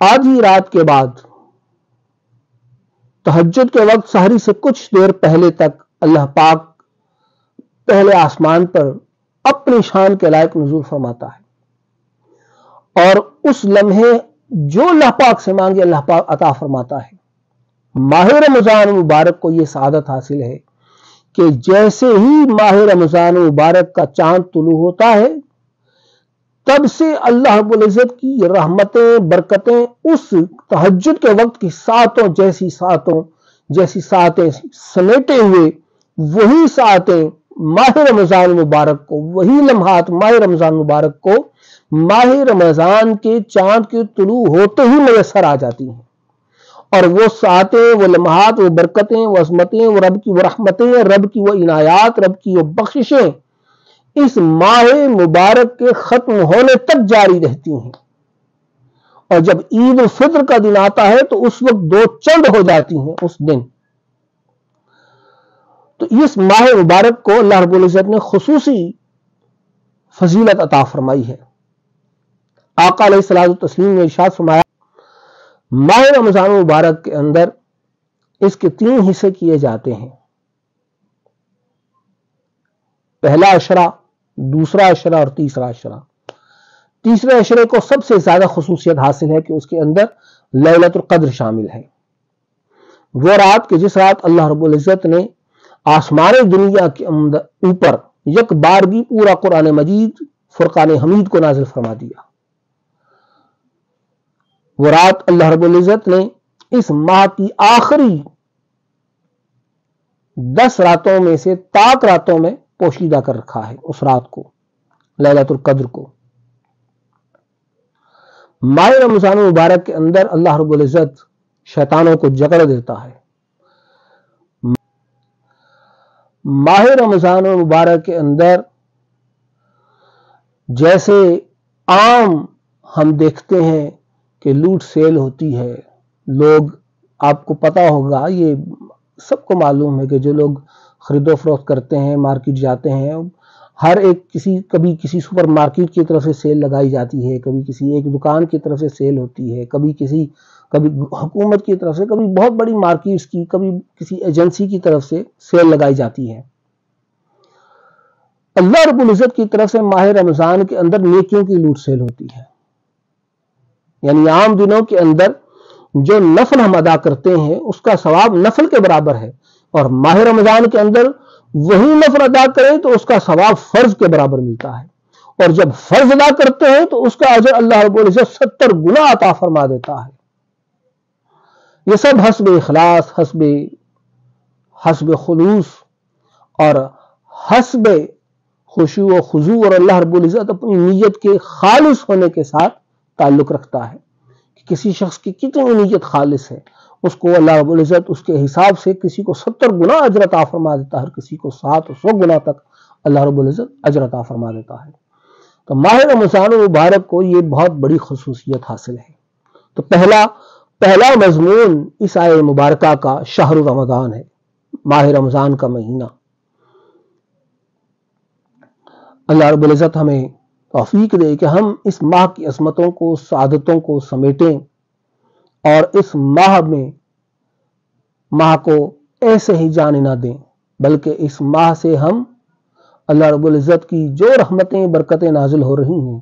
آدھی رات کے بعد تہجد کے وقت سحری سے کچھ دیر پہلے تک اللہ پاک پہلے آسمان پر اپنی شان کے لائق نزول فرماتا ہے، اور اس لمحے جو اللہ پاک سے مانگے اللہ پاک عطا فرماتا ہے۔ ماہ رمضان مبارک کو یہ سعادت حاصل ہے کہ جیسے ہی ماہ رمضان مبارک کا چاند طلوع ہوتا ہے، تب سے اللہ رب العزت کی رحمتیں برکتیں اس تہجد کے وقت کی جیسی ساعتیں سمیٹے ہوئے وہی ساعتیں ماہ رمضان مبارک کو، وہی لمحات ماہ رمضان مبارک کو ماہ رمضان کے چاند کے طلوع ہوتے ہی میسر آ جاتی ہیں، اور وہ ساعتیں، وہ لمحات، وہ برکتیں، وہ عظمتیں، وہ رب کی وہ رحمتیں، رب کی وہ عنایات، رب کی وہ بخششیں اس ماہ مبارک کے ختم ہونے تک جاری رہتی ہیں، اور جب عید الفطر کا دن آتا ہے تو اس وقت دو چند ہو جاتی ہیں اس دن۔ تو اس ماہ مبارک کو اللہ رب العزت نے خصوصی فضیلت عطا فرمائی ہے۔ آقا علیہ الصلوۃ والتسلیم نے ارشاد فرمایا، ماہ رمضان مبارک کے اندر اس کے 3 حصے کیے جاتے ہیں، پہلا عشرہ، دوسرا عشرہ اور تیسرا عشرہ۔ تیسرے عشرے کو سب سے زیادہ خصوصیت حاصل ہے کہ اس کے اندر لیلۃ القدر شامل ہے، وہ رات کہ جس رات اللہ رب العزت نے آسمان دنیا کے اوپر یک بارگی پورا قرآن مجید فرقان حمید کو نازل فرما دیا۔ وہ رات اللہ رب العزت نے اس ماہ کی آخری 10 راتوں میں سے طاق راتوں میں پوشیدہ کر رکھا ہے، اس رات کو، لیلۃ القدر کو۔ ماہ رمضان مبارک کے اندر اللہ رب العزت شیطانوں کو جکڑ دیتا ہے۔ ماہ رمضان مبارک کے اندر جیسے عام ہم دیکھتے ہیں کہ لوٹ سیل ہوتی ہے، لوگ، آپ کو پتا ہوگا، یہ سب کو معلوم ہے کہ جو لوگ خرید و فروخت کرتے ہیں، مارکیٹ جاتے ہیں، ہر ایک کبھی کسی سپر مارکیٹ کی طرف سے سیل لگائی جاتی ہے، کبھی کسی ایک دکان کی طرف سے سیل ہوتی ہے، کبھی حکومت کی طرف سے، کبھی بہت بڑی مارکیٹس کی، کبھی کسی ایجنسی کی طرف سے سیل لگائی جاتی ہے۔ اللہ رب العزت کی طرف سے ماہ رمضان کے اندر نیکیوں کی لوٹ سیل ہوتی ہے، یعنی عام دنوں کے اندر جو نفل ہم ادا کرتے ہیں اس کا ثواب نفل کے برابر ہے، اور ماہ رمضان کے اندر وہی نفل ادا کریں تو اس کا ثواب فرض کے برابر ملتا ہے، اور جب فرض ادا کرتے ہیں تو اس کا اجر اللہ رب العزت 70 گنا عطا فرما دیتا ہے۔ یہ سب حسب اخلاص، حسب خلوص اور حسب خشوع و خضوع، اور اللہ رب العزت اپنی نیت کے خالص ہونے کے ساتھ تعلق رکھتا ہے کہ کسی شخص کی کتنی نیت خالص ہے، اس کو اللہ رب العزت اس کے حساب سے کسی کو 70 گنا اجر عطا فرما دیتا ہے، کسی کو 100 گنا تک اللہ رب العزت اجر عطا فرما دیتا ہے۔ تو ماہ رمضان مبارک کو یہ بہت بڑی خصوصیت حاصل ہے۔ تو پہلا مضمون اس آیہ مبارکہ کا شہر رمضان ہے، ماہ رمضان کا مہینہ۔ اللہ رب العزت ہمیں توفیق دے کہ ہم اس ماہ کی عظمتوں کو، سعادتوں کو سمیٹیں، اور اس ماہ کو ایسے ہی جانے نہ دیں، بلکہ اس ماہ سے ہم اللہ رب العزت کی جو رحمتیں برکتیں نازل ہو رہی ہیں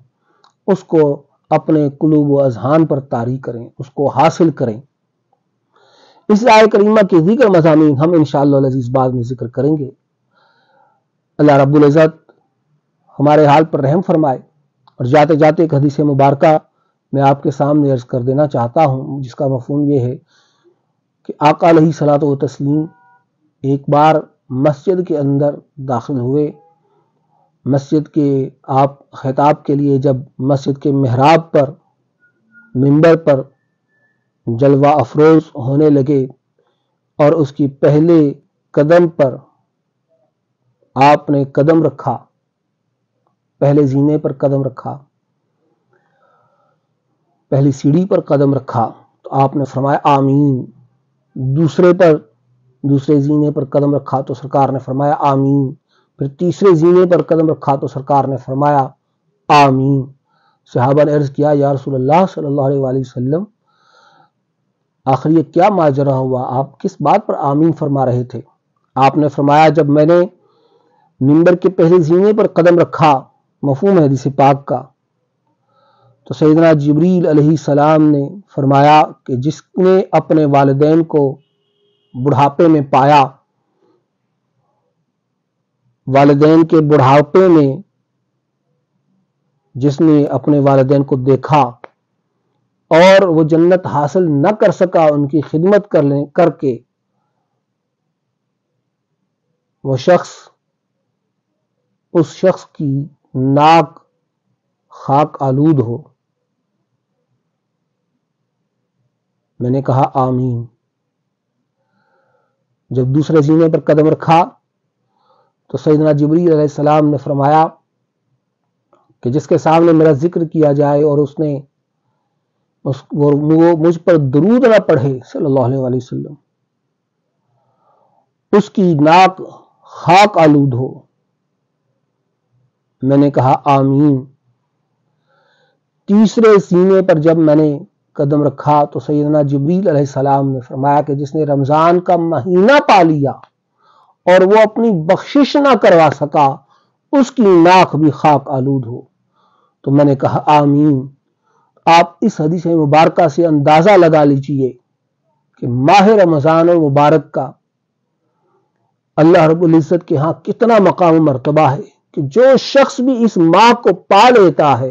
اس کو اپنے قلوب و اذہان پر طاری کریں، اس کو حاصل کریں۔ اس آیہ کریمہ کے دیگر مضامین ہم انشاءاللہ العزیز بعد میں ذکر کریں گے۔ اللہ رب العزت ہمارے حال پر رحم فرمائے۔ اور جاتے جاتے ایک حدیث مبارکہ میں آپ کے سامنے عرض کر دینا چاہتا ہوں، جس کا مفہوم یہ ہے کہ آقا علیہ الصلوۃ والتسلیم ایک بار مسجد کے اندر داخل ہوئے۔ مسجد کے آپ خطاب کے لیے جب مسجد کے محراب پر، منبر پر جلوہ افروز ہونے لگے، اور اس کی پہلے قدم پر آپ نے قدم رکھا، پہلے زینے پر قدم رکھا، پہلی سیڑھی پر قدم رکھا تو آپ نے فرمایا آمین۔ دوسرے زینے پر قدم رکھا تو سرکار نے فرمایا آمین۔ پھر تیسرے زینے پر قدم رکھا تو سرکار نے فرمایا آمین۔ صحابہ نے عرض کیا یا رسول اللہ صلی اللہ علیہ وآلہ وسلم، آخر یہ کیا ماجرا ہوا؟ آپ کس بات پر آمین فرما رہے تھے؟ آپ نے فرمایا جب میں نے منبر کے پہلے زینے پر قدم رکھا، مفہوم ہے حدیث پاک کا، تو سیدنا جبریل علیہ السلام نے فرمایا کہ جس نے اپنے والدین کو بڑھاپے میں پایا، والدین کے بڑھاپے میں جس نے اپنے والدین کو دیکھا اور وہ جنت حاصل نہ کر سکا ان کی خدمت کر کے، وہ شخص، اس شخص کی ناک خاک آلود ہو۔ میں نے کہا آمین۔ جب دوسرے زینے پر قدم رکھا تو سیدنا جبریل علیہ السلام نے فرمایا کہ جس کے سامنے میرا ذکر کیا جائے اور اس نے وہ مجھ پر درود نہ پڑھے صلی اللہ علیہ وسلم، اس کی ناک خاک آلود ہو۔ میں نے کہا آمین۔ تیسرے سینے پر جب میں نے قدم رکھا تو سیدنا جبریل علیہ السلام نے فرمایا کہ جس نے رمضان کا مہینہ پا لیا اور وہ اپنی بخشش نہ کروا سکا، اس کی ناک بھی خاک آلود ہو۔ تو میں نے کہا آمین۔ آپ اس حدیث مبارکہ سے اندازہ لگا لیجئے کہ ماہ رمضان المبارک کا اللہ رب العزت کے ہاں کتنا مقام و مرتبہ ہے کہ جو شخص بھی اس ماہ کو پا لیتا ہے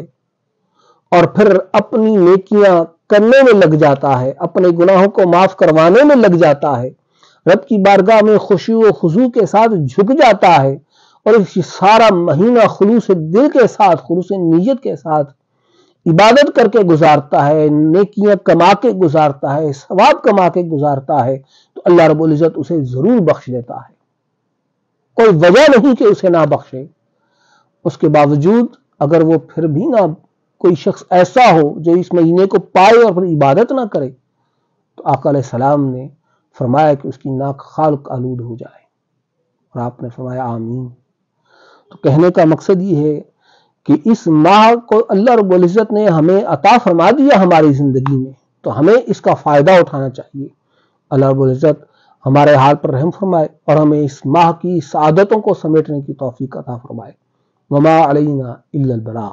اور پھر اپنی نیکیاں کرنے میں لگ جاتا ہے، اپنے گناہوں کو معاف کروانے میں لگ جاتا ہے، رب کی بارگاہ میں خشوع و خضوع کے ساتھ جھک جاتا ہے اور اس سارا مہینہ خلوص دل کے ساتھ، خلوص نیت کے ساتھ عبادت کر کے گزارتا ہے، نیکیاں کما کے گزارتا ہے، ثواب کما کے گزارتا ہے، تو اللہ رب العزت اسے ضرور بخش دیتا ہے۔ کوئی وجہ نہیں کہ اسے نہ بخشے۔ اس کے باوجود اگر وہ پھر بھی نہ کوئی شخص ایسا ہو جو اس مہینے کو پائے اور پھر عبادت نہ کرے، تو آقا علیہ السلام نے فرمایا کہ اس کی ناک خاک آلود ہو جائے، اور آپ نے فرمایا آمین۔ تو کہنے کا مقصد یہ ہے کہ اس ماہ کو اللہ رب العزت نے ہمیں عطا فرما دیا ہماری زندگی میں، تو ہمیں اس کا فائدہ اٹھانا چاہیے۔ اللہ رب العزت ہمارے حال پر رحم فرمائے اور ہمیں اس ماہ کی سعادتوں کو سمیٹنے کی توفیق عطا فرمائے۔ وما علینا الا البلاغ۔